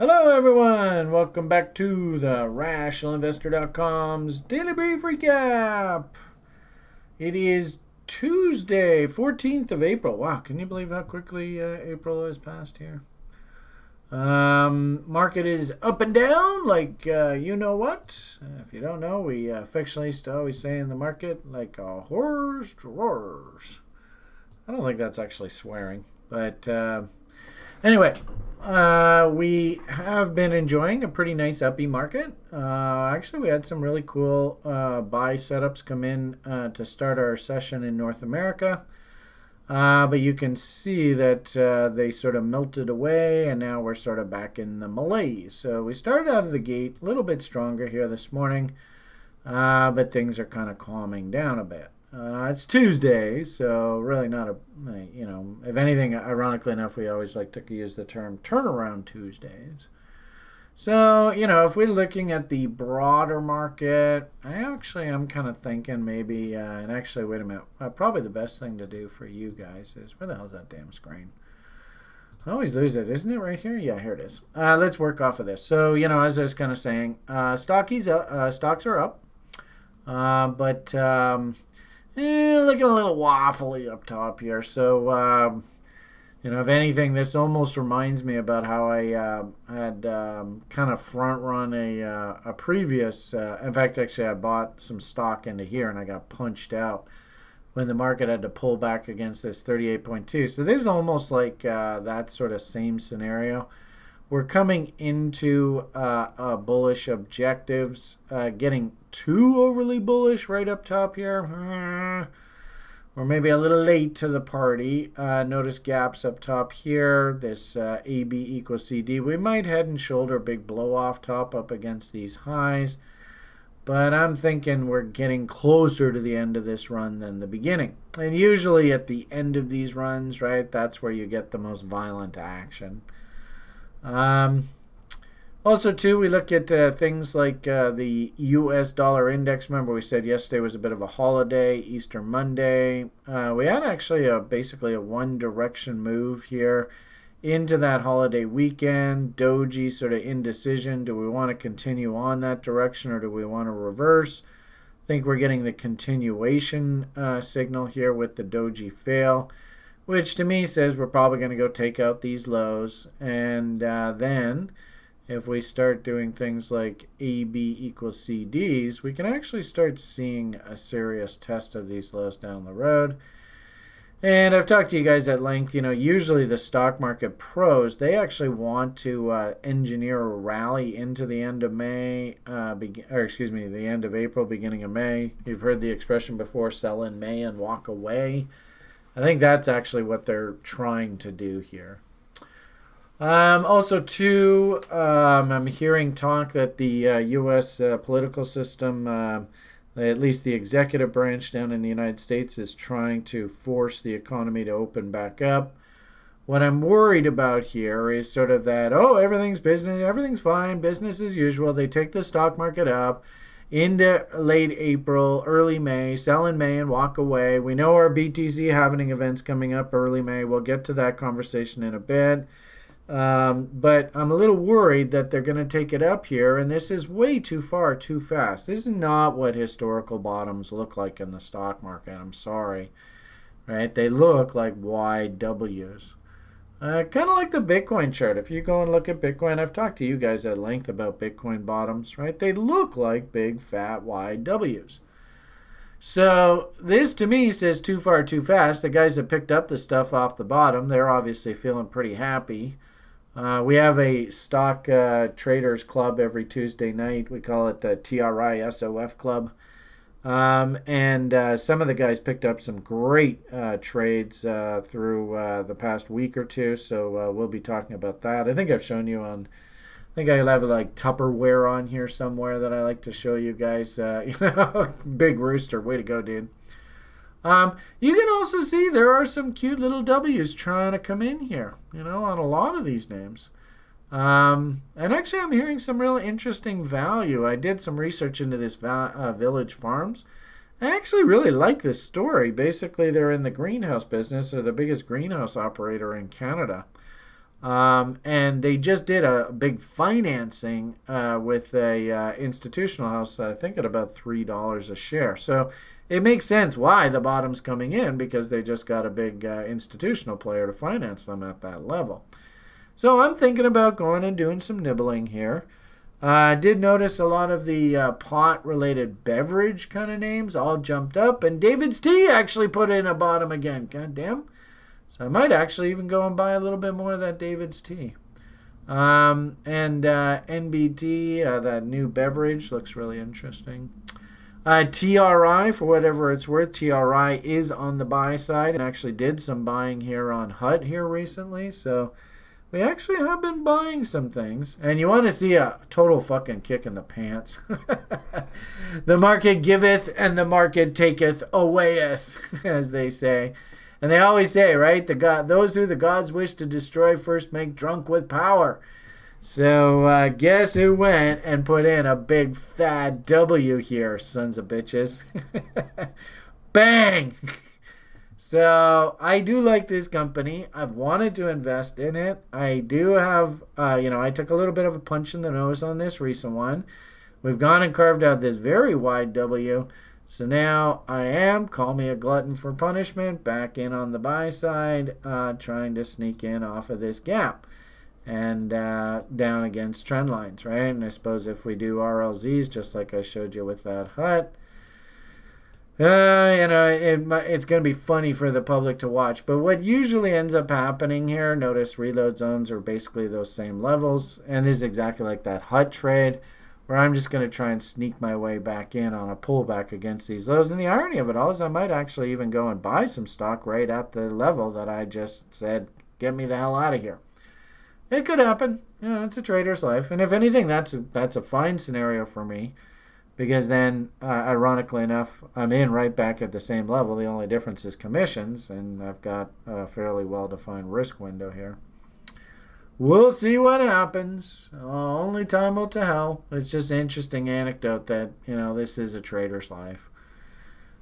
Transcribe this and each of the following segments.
Hello, everyone. Welcome back to the RationalInvestor.com's Daily Brief Recap. It is Tuesday, 14th of April. Wow, can you believe how quickly April has passed here? Market is up and down, like you know what. If you don't know, we affectionately used to always say in the market, like a horse drawers. I don't think that's actually swearing, but anyway, we have been enjoying a pretty nice uppy market. Actually, we had some really cool buy setups come in to start our session in North America. But you can see that they sort of melted away, and now we're sort of back in the malaise. So we started out of the gate a little bit stronger here this morning, but things are kind of calming down a bit. It's Tuesday, so really not if anything, ironically enough, we always like to use the term turnaround Tuesdays. So, if we're looking at the broader market, I'm kind of thinking maybe, and actually, wait a minute, probably the best thing to do for you guys is, where the hell's that damn screen? I always lose it, isn't it right here? Yeah, here it is. Let's work off of this. So, as I was kind of saying, stocks are up, but looking a little waffly up top here. So, if anything, this almost reminds me about how I had kind of front run a previous. In fact, actually, I bought some stock into here and I got punched out when the market had to pull back against this 38.2. So this is almost like that sort of same scenario. We're coming into bullish objectives, getting too overly bullish right up top here. Or maybe a little late to the party. Notice gaps up top here. This AB equals CD. We might head and shoulder a big blow off top up against these highs. But I'm thinking we're getting closer to the end of this run than the beginning. And usually at the end of these runs, right, that's where you get the most violent action. Also, too, we look at things like the U.S. dollar index. Remember, we said yesterday was a bit of a holiday, Easter Monday. We had actually basically a one-direction move here into that holiday weekend. Doji sort of indecision. Do we want to continue on that direction or do we want to reverse? I think we're getting the continuation signal here with the Doji fail, which to me says we're probably going to go take out these lows. And then if we start doing things like AB equals CDs, we can actually start seeing a serious test of these lows down the road. And I've talked to you guys at length, usually the stock market pros, they actually want to engineer a rally into the end of May, the end of April, beginning of May. You've heard the expression before, sell in May and walk away. I think that's actually what they're trying to do here. Also, too, I'm hearing talk that the U.S. Political system, at least the executive branch down in the United States, is trying to force the economy to open back up. What I'm worried about here is sort of that, everything's business, everything's fine, business as usual. They take the stock market up into late April, early May, sell in May and walk away. We know our BTC halving event's coming up early May. We'll get to that conversation in a bit. But I'm a little worried that they're going to take it up here, and this is way too far, too fast. This is not what historical bottoms look like in the stock market. I'm sorry. Right? They look like YWs. Kind of like the Bitcoin chart. If you go and look at Bitcoin, I've talked to you guys at length about Bitcoin bottoms, right? They look like big, fat YWs. So this to me says too far, too fast. The guys that picked up the stuff off the bottom, they're obviously feeling pretty happy. We have a stock traders club every Tuesday night. We call it the TRISOF club. And some of the guys picked up some great trades through the past week or two. So we'll be talking about that. I think I've shown you on, I think I have like Tupperware on here somewhere that I like to show you guys. Big rooster. Way to go, dude. You can also see there are some cute little W's trying to come in here, on a lot of these names. And actually, I'm hearing some really interesting value. I did some research into this Village Farms. I actually really like this story. Basically, they're in the greenhouse business. They're the biggest greenhouse operator in Canada. And they just did a big financing with a institutional house, I think at about $3 a share. So it makes sense why the bottom's coming in, because they just got a big institutional player to finance them at that level. So I'm thinking about going and doing some nibbling here. I did notice a lot of the pot-related beverage kind of names all jumped up, and David's Tea actually put in a bottom again. God damn. So I might actually even go and buy a little bit more of that David's Tea. And NBT, that new beverage, looks really interesting. TRI, for whatever it's worth, TRI is on the buy side and actually did some buying here on HUT here recently. So we actually have been buying some things. And you want to see a total fucking kick in the pants. The market giveth and the market taketh awayeth, as they say. And they always say, right, those who the gods wish to destroy first make drunk with power. So guess who went and put in a big fat W here, sons of bitches. Bang! So I do like this company. I've wanted to invest in it. I do have, I took a little bit of a punch in the nose on this recent one. We've gone and carved out this very wide W. So now I am, call me a glutton for punishment, back in on the buy side, trying to sneak in off of this gap and down against trend lines, right? And I suppose if we do RLZs, just like I showed you with that HUT, it's going to be funny for the public to watch. But what usually ends up happening here, notice reload zones are basically those same levels. And this is exactly like that HUT trade, where I'm just going to try and sneak my way back in on a pullback against these lows. And the irony of it all is I might actually even go and buy some stock right at the level that I just said, get me the hell out of here. It could happen. It's a trader's life. And if anything, that's a fine scenario for me, because then, ironically enough, I'm in right back at the same level. The only difference is commissions, and I've got a fairly well-defined risk window here. We'll see what happens. Only time will tell. It's just an interesting anecdote that, this is a trader's life.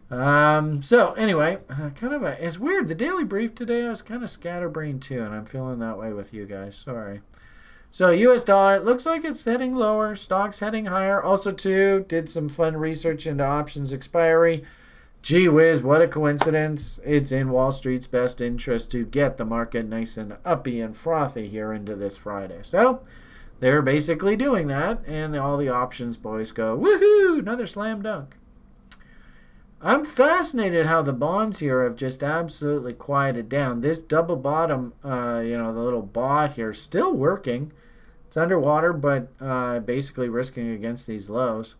So anyway, it's weird. The daily brief today, I was kind of scatterbrained too, and I'm feeling that way with you guys. Sorry. So US dollar, it looks like it's heading lower. Stocks heading higher. Also too, did some fun research into options expiry. Gee whiz, what a coincidence. It's in Wall Street's best interest to get the market nice and uppy and frothy here into this Friday. So they're basically doing that, and all the options boys go, woohoo, another slam dunk. I'm fascinated how the bonds here have just absolutely quieted down. This double bottom, the little bot here, is still working. It's underwater, but basically risking against these lows.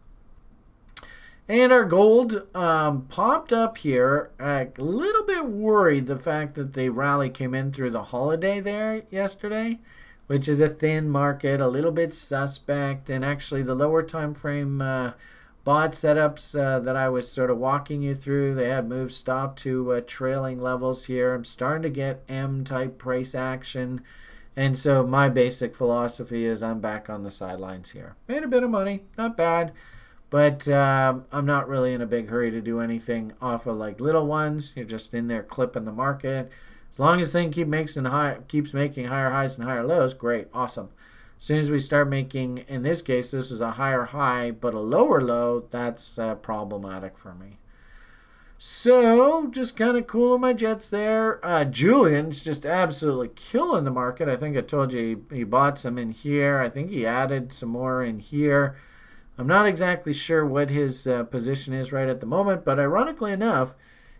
And our gold popped up here. A little bit worried the fact that the rally came in through the holiday there yesterday, which is a thin market, a little bit suspect. And actually the lower time frame bot setups that I was sort of walking you through, they had moved stop to trailing levels here. I'm starting to get M-type price action. And so my basic philosophy is I'm back on the sidelines here. Made a bit of money, not bad. But I'm not really in a big hurry to do anything off of like little ones. You're just in there clipping the market. As long as thing keeps making higher highs and higher lows, great, awesome. As soon as we start making, in this case, this is a higher high but a lower low, that's problematic for me. So just kind of cooling my jets there. Julian's just absolutely killing the market. I think I told you he bought some in here. I think he added some more in here. I'm not exactly sure what his position is right at the moment, but ironically enough,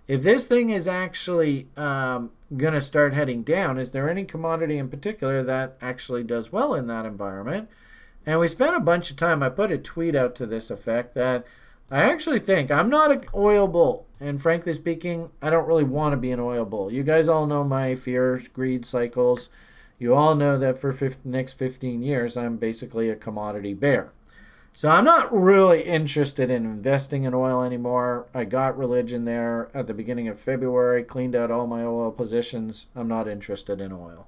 if this thing is actually going to start heading down, is there any commodity in particular that actually does well in that environment? And we spent a bunch of time, I put a tweet out to this effect that I actually think, I'm not an oil bull, and frankly speaking, I don't really want to be an oil bull. You guys all know my fears, greed cycles. You all know that for next 15 years, I'm basically a commodity bear. So I'm not really interested in investing in oil anymore. I got religion there at the beginning of February, cleaned out all my oil positions. I'm not interested in oil.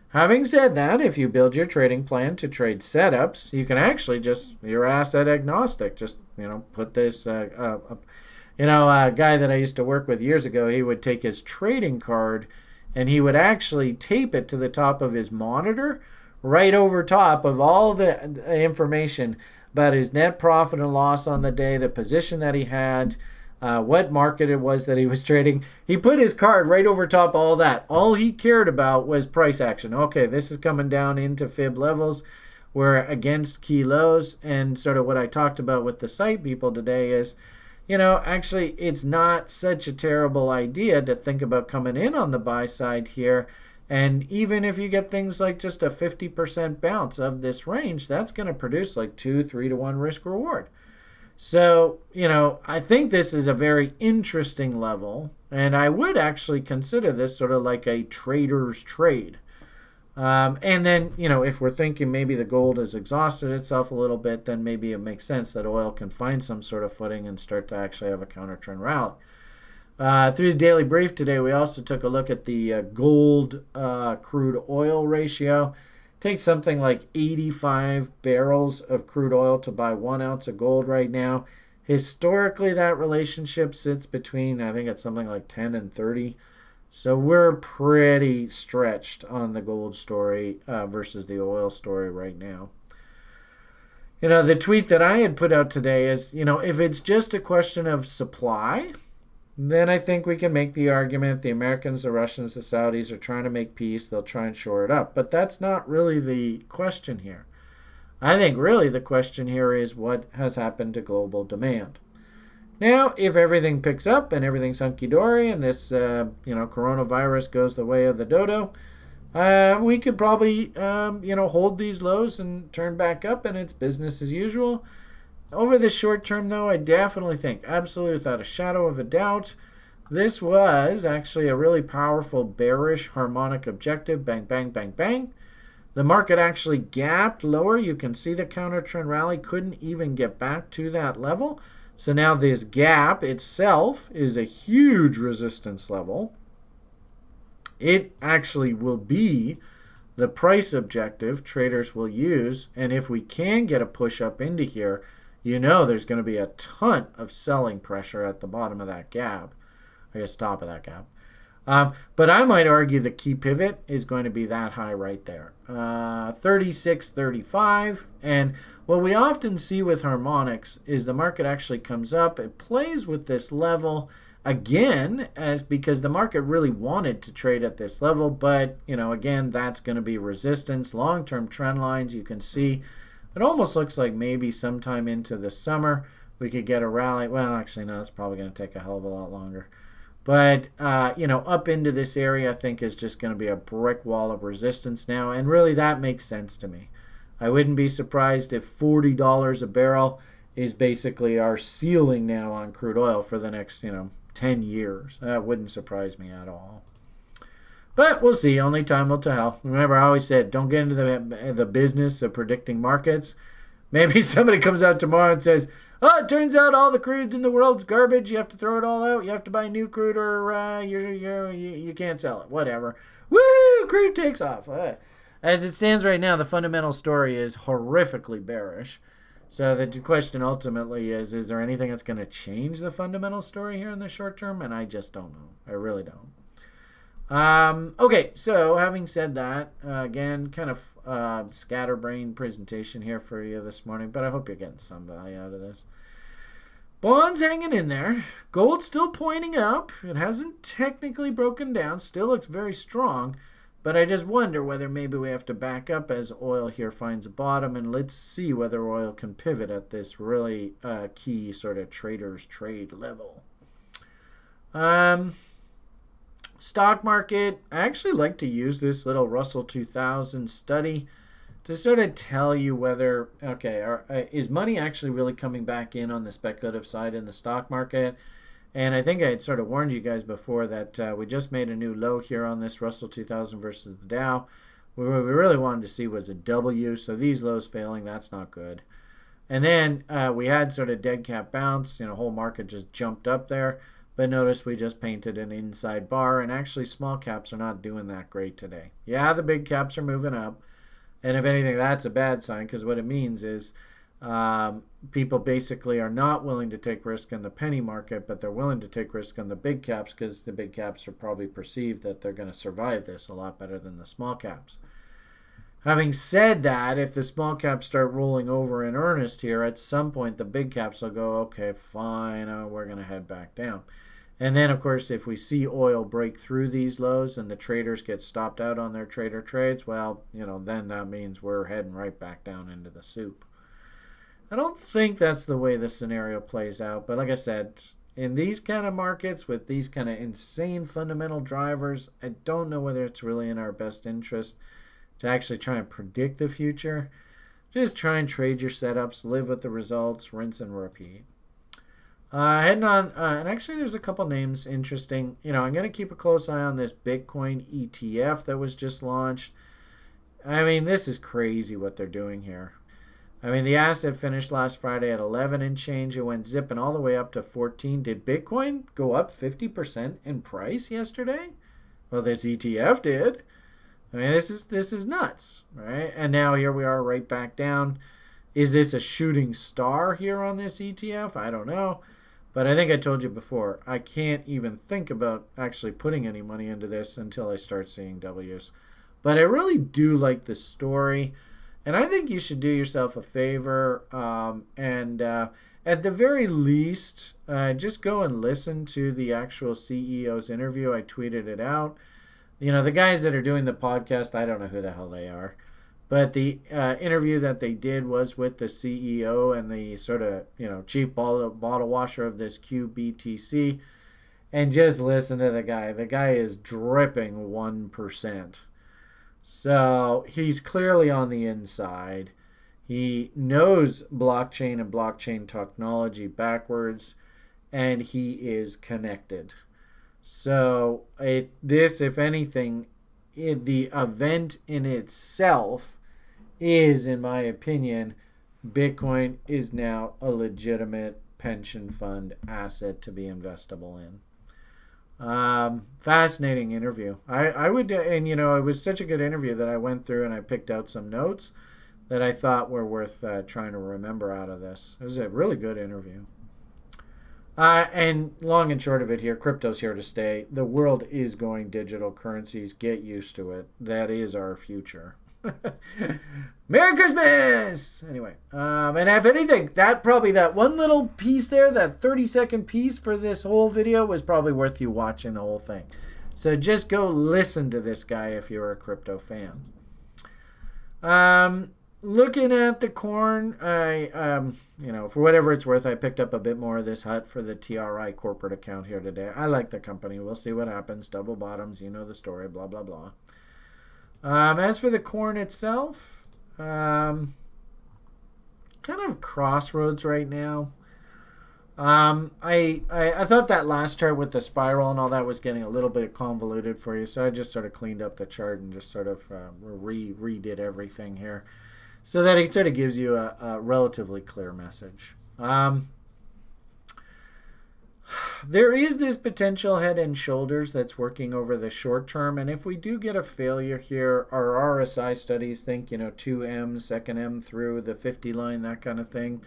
Having said that, if you build your trading plan to trade setups, you can actually you're asset agnostic. Just, put this, a guy that I used to work with years ago, he would take his trading card and he would actually tape it to the top of his monitor, right over top of all the information about his net profit and loss on the day, the position that he had, what market it was that he was trading. He put his card right over top of all that. All he cared about was price action. Okay, this is coming down into fib levels. We're against key lows. And sort of what I talked about with the site people today is, actually it's not such a terrible idea to think about coming in on the buy side here. And even if you get things like just a 50% bounce of this range, that's going to produce like 2-3 to 1 risk reward. So, I think this is a very interesting level, and I would actually consider this sort of like a trader's trade. And then, if we're thinking maybe the gold has exhausted itself a little bit, then maybe it makes sense that oil can find some sort of footing and start to actually have a counter trend rally. Through the daily brief today, we also took a look at the gold crude oil ratio. Takes something like 85 barrels of crude oil to buy 1 ounce of gold right now. Historically, that relationship sits between, I think it's something like 10 and 30. So we're pretty stretched on the gold story versus the oil story right now. The tweet that I had put out today is, if it's just a question of supply, then I think we can make the argument the Americans, the Russians, the Saudis are trying to make peace. They'll try and shore it up. But that's not really the question here. I think really the question here is what has happened to global demand. Now, if everything picks up and everything's hunky-dory and this, coronavirus goes the way of the dodo, we could probably, hold these lows and turn back up and it's business as usual. Over the short term, though, I definitely think, absolutely without a shadow of a doubt, this was actually a really powerful bearish harmonic objective. Bang, bang, bang, bang. The market actually gapped lower. You can see the counter trend rally couldn't even get back to that level. So now this gap itself is a huge resistance level. It actually will be the price objective traders will use. And if we can get a push up into here, there's going to be a ton of selling pressure at the bottom of that gap. I guess top of that gap. But I might argue the key pivot is going to be that high right there. 36.35. And what we often see with harmonics is the market actually comes up. It plays with this level again because the market really wanted to trade at this level. But, again, that's going to be resistance. Long-term trend lines you can see. It almost looks like maybe sometime into the summer we could get a rally. Well, actually, no, it's probably going to take a hell of a lot longer. But, up into this area, I think is just going to be a brick wall of resistance now. And really, that makes sense to me. I wouldn't be surprised if $40 a barrel is basically our ceiling now on crude oil for the next, 10 years. That wouldn't surprise me at all. But we'll see. Only time will tell. Remember, I always said, don't get into the business of predicting markets. Maybe somebody comes out tomorrow and says, oh, it turns out all the crude in the world's garbage. You have to throw it all out. You have to buy new crude or you can't sell it. Whatever. Woo! Crude takes off. As it stands right now, the fundamental story is horrifically bearish. So the question ultimately is there anything that's going to change the fundamental story here in the short term? And I just don't know. I really don't. Okay, so having said that, again, kind of scatterbrain presentation here for you this morning, but I hope you're getting some value out of this. Bonds hanging in there. Gold still pointing up. It hasn't technically broken down. Still looks very strong, but I just wonder whether maybe we have to back up as oil here finds a bottom, and let's see whether oil can pivot at this really key sort of trader's trade level. Stock market, I actually like to use this little Russell 2000 study to sort of tell you whether, is money actually really coming back in on the speculative side in the stock market? And I think I had sort of warned you guys before that we just made a new low here on this Russell 2000 versus the Dow. What we really wanted to see was a W, so these lows failing, that's not good. And then we had sort of dead cat bounce, whole market just jumped up there. But notice we just painted an inside bar, and actually small caps are not doing that great today. Yeah, the big caps are moving up, and if anything, that's a bad sign because what it means is People basically are not willing to take risk in the penny market, but they're willing to take risk on the big caps because the big caps are probably perceived that they're going to survive this a lot better than the small caps. Having said that, if the small caps start rolling over in earnest here, at some point the big caps will go, okay, fine, we're going to head back down. And then, of course, if we see oil break through these lows and the traders get stopped out on their trader trades, well, then that means we're heading right back down into the soup. I don't think that's the way the scenario plays out, but like I said, in these kind of markets with these kind of insane fundamental drivers, I don't know whether it's really in our best interest to actually try and predict the future. Just try and trade your setups, live with the results, rinse and repeat. Heading on, and actually there's a couple names interesting. I'm going to keep a close eye on this Bitcoin ETF that was just launched. I mean, this is crazy what they're doing here. I mean, the asset finished last Friday at 11 and change. It went zipping all the way up to 14. Did Bitcoin go up 50% in price yesterday? Well, this ETF did. I mean, this is nuts, right? And now here we are right back down. Is this a shooting star here on this ETF? I don't know. But I think I told you before, I can't even think about actually putting any money into this until I start seeing W's. But I really do like the story. And I think you should do yourself a favor and at the very least, just go and listen to the actual CEO's interview. I tweeted it out. The guys that are doing the podcast, I don't know who the hell they are. But the interview that they did was with the CEO and the sort of, chief bottle washer of this QBTC. And just listen to the guy. The guy is dripping 1%. So he's clearly on the inside. He knows blockchain and blockchain technology backwards. And he is connected. So this, if anything, the event in itself is, in my opinion, Bitcoin is now a legitimate pension fund asset to be investable in. Fascinating interview. I would, and it was such a good interview that I went through and I picked out some notes that I thought were worth trying to remember out of this. It was a really good interview. And long and short of it here, crypto's here to stay. The world is going digital currencies. Get used to it. That is our future. Merry Christmas! Anyway, and if anything, that one little piece there, that 30-second piece for this whole video was probably worth you watching the whole thing. So just go listen to this guy if you're a crypto fan. Looking at the corn, I, for whatever it's worth, I picked up a bit more of this hut for the TRI corporate account here today. I like the company. We'll see what happens. Double bottoms, you know the story, blah, blah, blah. As for the corn itself, kind of crossroads right now. I thought that last chart with the spiral and all that was getting a little bit convoluted for you, so I just sort of cleaned up the chart and just sort of redid everything here, so that it sort of gives you a relatively clear message. There is this potential head and shoulders that's working over the short term, and if we do get a failure here, our RSI studies think 2M, second M through the 50 line, that kind of thing.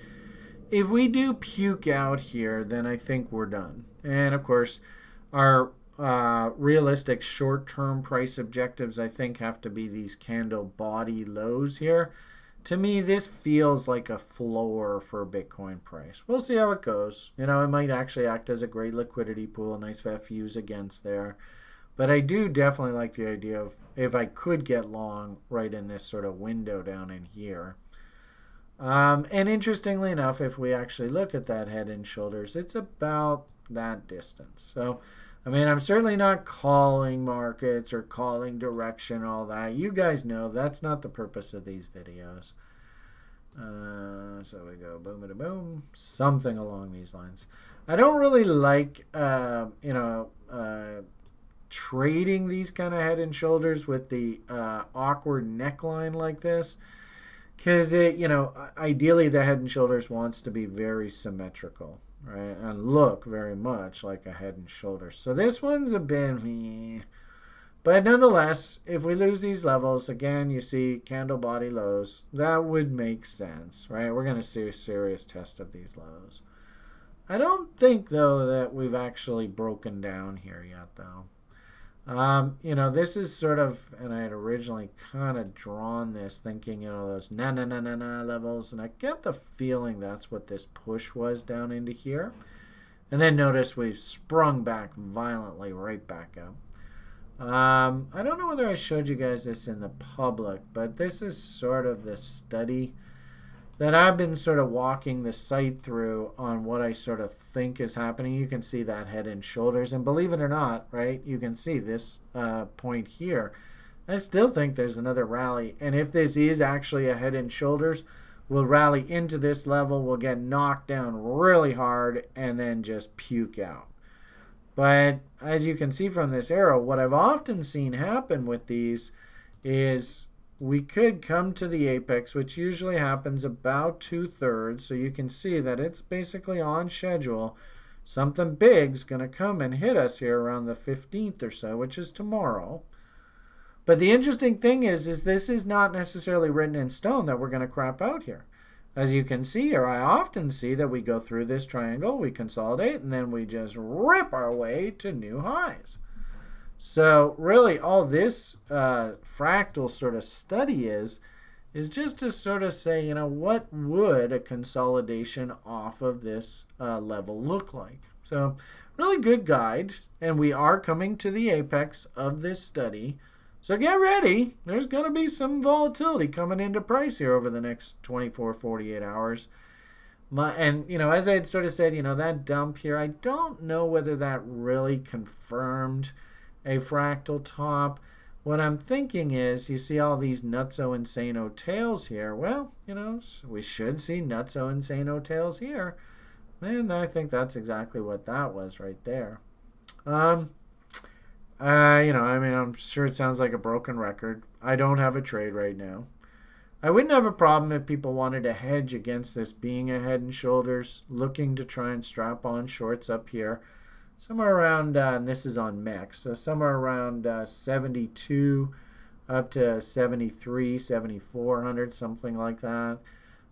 If we do puke out here, then I think we're done. And of course, our realistic short-term price objectives, I think, have to be these candle body lows here. To me, this feels like a floor for Bitcoin price. We'll see how it goes. It might actually act as a great liquidity pool, nice FUs against there. But I do definitely like the idea of if I could get long right in this sort of window down in here. And interestingly enough, if we actually look at that head and shoulders, it's about that distance. So, I'm certainly not calling markets or calling direction, all that. You guys know that's not the purpose of these videos. So we go boom, boom, boom, something along these lines. I don't really like, trading these kind of head and shoulders with the awkward neckline like this. Because, ideally the head and shoulders wants to be very symmetrical, right? And look very much like a head and shoulders. So this one's a bit, But nonetheless, if we lose these levels, again, you see candle body lows, that would make sense, right? We're going to see a serious test of these lows. I don't think, though, that we've actually broken down here yet, though. This is sort of, and I had originally kind of drawn this thinking, those na levels, and I get the feeling that's what this push was down into here. And then notice we've sprung back violently right back up. I don't know whether I showed you guys this in the public, but this is sort of the study that I've been sort of walking the site through on what I sort of think is happening. You can see that head and shoulders, and believe it or not, right, you can see this point here. I still think there's another rally, and if this is actually a head and shoulders, we'll rally into this level, we'll get knocked down really hard, and then just puke out. But as you can see from this arrow, what I've often seen happen with these is we could come to the apex, which usually happens about 2/3. So you can see that it's basically on schedule. Something big's going to come and hit us here around the 15th or so, which is tomorrow. But the interesting thing is this is not necessarily written in stone that we're going to crap out here. As you can see here, I often see that we go through this triangle, we consolidate, and then we just rip our way to new highs. So really all this fractal sort of study is just to sort of say, what would a consolidation off of this level look like? So really good guide, and we are coming to the apex of this study. So get ready. There's going to be some volatility coming into price here over the next 24, 48 hours. As I had sort of said, that dump here, I don't know whether that really confirmed a fractal top. What I'm thinking is, you see all these nutso insano tails here. Well, we should see nutso insano tails here. And I think that's exactly what that was right there. I'm sure it sounds like a broken record. I don't have a trade right now. I wouldn't have a problem if people wanted to hedge against this being a head and shoulders, looking to try and strap on shorts up here. Somewhere around, and this is on MEX, so somewhere around 72 up to 73, 7400, something like that.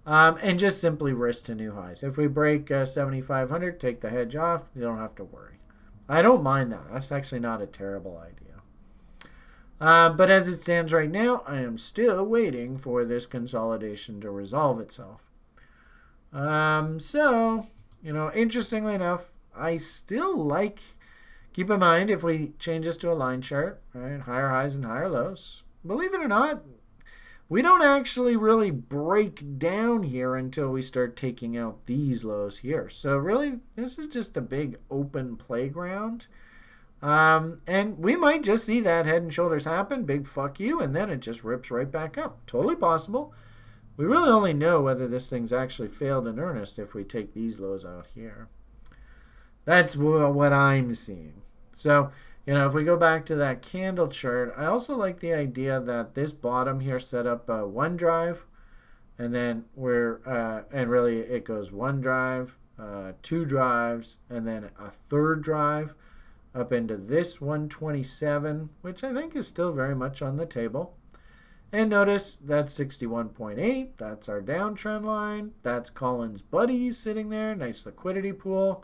And just simply risk to new highs. If we break 7500, take the hedge off, you don't have to worry. I don't mind that. That's actually not a terrible idea. But as it stands right now, I am still waiting for this consolidation to resolve itself. Interestingly enough, I still like, keep in mind, if we change this to a line chart, right, higher highs and higher lows, believe it or not, we don't actually really break down here until we start taking out these lows here. So really, this is just a big open playground. And we might just see that head and shoulders happen, big fuck you, and then it just rips right back up. Totally possible. We really only know whether this thing's actually failed in earnest if we take these lows out here. That's what I'm seeing. So, if we go back to that candle chart, I also like the idea that this bottom here set up one drive, and then and really it goes one drive, two drives, and then a third drive up into this 127, which I think is still very much on the table. And notice that's 61.8. That's our downtrend line. That's Collins Buddies sitting there. Nice liquidity pool.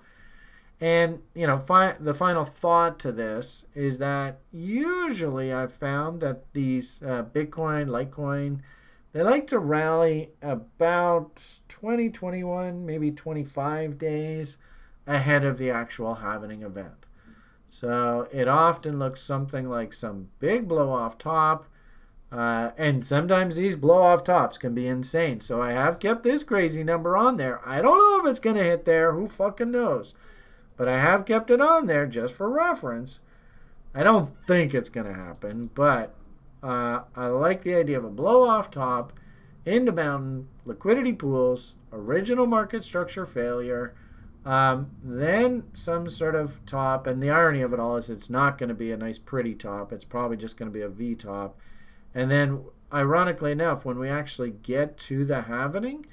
And, the final thought to this is that usually I've found that these Bitcoin, Litecoin, they like to rally about 20, 21, maybe 25 days ahead of the actual halvening event. So it often looks something like some big blow off top. And sometimes these blow off tops can be insane. So I have kept this crazy number on there. I don't know if it's going to hit there. Who fucking knows? But I have kept it on there just for reference. I don't think it's going to happen, but I like the idea of a blow-off top, into mountain, liquidity pools, original market structure failure, then some sort of top. And the irony of it all is it's not going to be a nice pretty top. It's probably just going to be a V-top. And then, ironically enough, when we actually get to the halvening,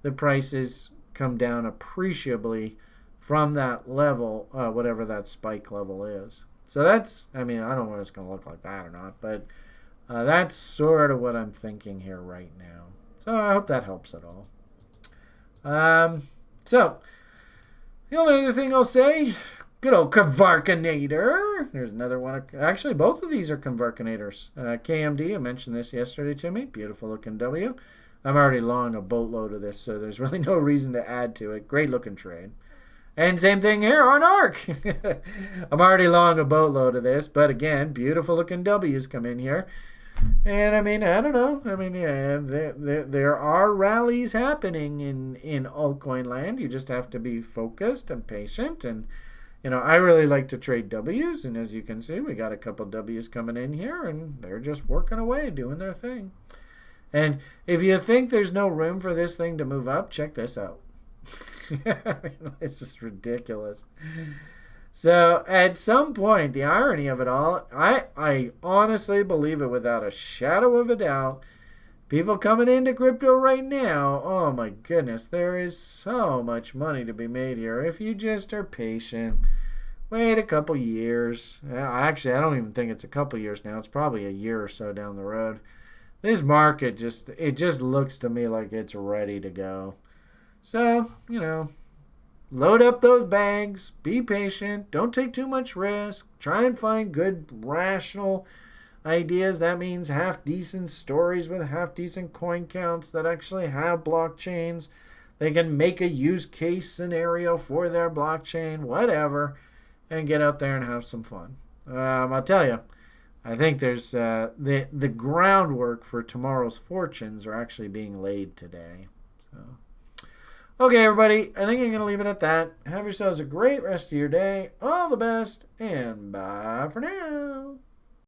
the prices come down appreciably from that level, whatever that spike level is. So that's, I mean, I don't know whether it's going to look like that or not, but that's sort of what I'm thinking here right now. So I hope that helps at all. So the only other thing I'll say, good old Convarkinator. There's another one. Actually, both of these are Convarkinators. KMD, I mentioned this yesterday to me. Beautiful looking W. I'm already long a boatload of this, so there's really no reason to add to it. Great looking trade. And same thing here on ARC. I'm already long a boatload of this, but again, beautiful looking W's come in here. And I mean, I don't know. I mean, yeah, there are rallies happening in altcoin land. You just have to be focused and patient. And, I really like to trade W's. And as you can see, we got a couple W's coming in here, and they're just working away, doing their thing. And if you think there's no room for this thing to move up, check this out. I mean, this is ridiculous. So at some point, the irony of it all, I honestly believe it without a shadow of a doubt. People coming into crypto right now, oh my goodness, there is so much money to be made here if you just are patient. Wait a couple years. Actually, I don't even think it's a couple years now. It's probably a year or so down the road. This market just looks to me like it's ready to go. So, load up those bags, be patient, don't take too much risk, try and find good rational ideas. That means half decent stories with half decent coin counts that actually have blockchains. They can make a use case scenario for their blockchain, whatever, and get out there and have some fun. I'll tell you, I think there's the groundwork for tomorrow's fortunes are actually being laid today. So. Okay, everybody, I think I'm going to leave it at that. Have yourselves a great rest of your day. All the best, and bye for now.